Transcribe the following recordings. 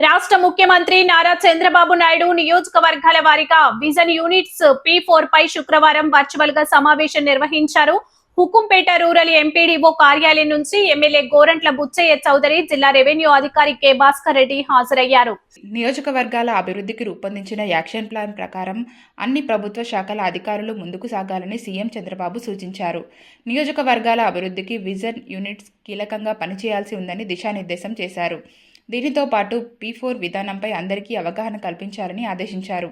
రాష్ట్ర ముఖ్యమంత్రి నారా చంద్రబాబు నాయుడు నియోజకవర్గాల వారీగా విజన్ యూనిట్స్ P4 పై శుక్రవారం వర్చువల్ గా సమావేశం నిర్వహించారు. హుకుంపేట రూరల్ ఎంపీడీఓ కార్యాలయం నుంచి ఎమ్మెల్యే గోరంట్ల బుచ్చయ్య చౌదరి, జిల్లా రెవెన్యూ అధికారి కె భాస్కర్ రెడ్డి హాజరయ్యారు. నియోజకవర్గాల అభివృద్ధికి రూపొందించిన యాక్షన్ ప్లాన్ ప్రకారం అన్ని ప్రభుత్వ శాఖల అధికారులు ముందుకు సాగాలని సీఎం చంద్రబాబు సూచించారు. నియోజకవర్గాల అభివృద్ధికి విజన్ యూనిట్స్ కీలకంగా పనిచేయాల్సి ఉందని దిశానిర్దేశం చేశారు. దీనితో పాటు P4 విధానంపై అందరికీ అవగాహన కల్పించాలని ఆదేశించారు.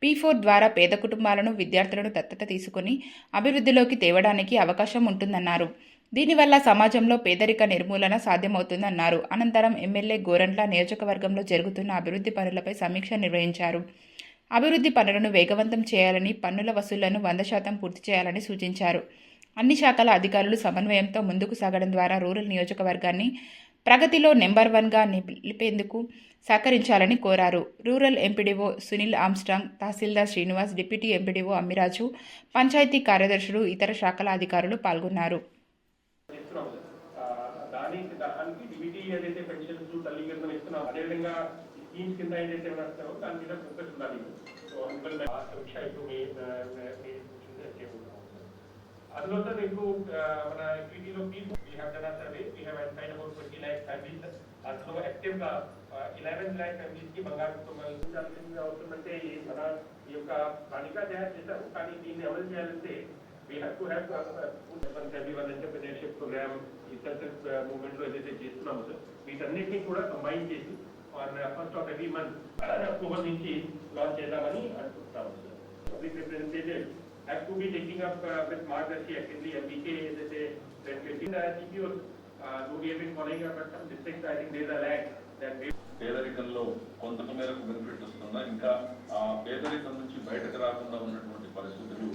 P4 ద్వారా పేద కుటుంబాలను, విద్యార్థులను దత్తత తీసుకుని అభివృద్ధిలోకి తేవడానికి అవకాశం ఉంటుందన్నారు. దీనివల్ల సమాజంలో పేదరిక నిర్మూలన సాధ్యమవుతుందన్నారు. అనంతరం ఎమ్మెల్యే గోరంట్ల నియోజకవర్గంలో జరుగుతున్న అభివృద్ధి పనులపై సమీక్ష నిర్వహించారు. అభివృద్ధి పనులను వేగవంతం చేయాలని, పన్నుల వసూళ్లను 100% పూర్తి చేయాలని సూచించారు. అన్ని శాఖల అధికారులు సమన్వయంతో ముందుకు సాగడం ద్వారా రూరల్ నియోజకవర్గాన్ని ప్రగతిలో నెంబర్ 1గా నిలిపేందుకు సహకరించాలని కోరారు. రూరల్ ఎంపీడీఓ సునీల్ ఆమ్స్ట్రాంగ్, తహసీల్దార్ శ్రీనివాస్, డిప్యూటీ ఎంపీడీఓ అమ్మిరాజు, పంచాయతీ కార్యదర్శులు, ఇతర శాఖల అధికారులు పాల్గొన్నారు. అందులో మీకు మన ఈక్విటీలో we have done a survey, we have identified about 20 lakh families. అందులో యాక్టివ్ గా 11 lakh families కి బంగారు కుటుంబాలు అవుతుందంటే మన ఈ యొక్క ప్రణాళిక తయారు చేశారు. కానీ దీన్ని అమలు చేయాలంటే we have to have everyone entrepreneurship program, ఈ సెల్ఫ్ మూవ్మెంట్ లో ఏదైతే చేస్తున్నామో సార్, వీటన్నిటిని కూడా కంబైన్ చేసి on 1st of every month October నుంచి లాంచ్ చేద్దామని అనుకుంటున్నాము sir. Public representative have to be taking up with Margaret actively MBK as a CPOs do we have been following up at some districts. I think there is a lag that పేదరికంలో కొంత మేరకు benefit వస్తుందా, ఇంకా ఆ పేదరికం నుంచి బయటకు రాకుండా ఉన్నటువంటి పరిస్థితులు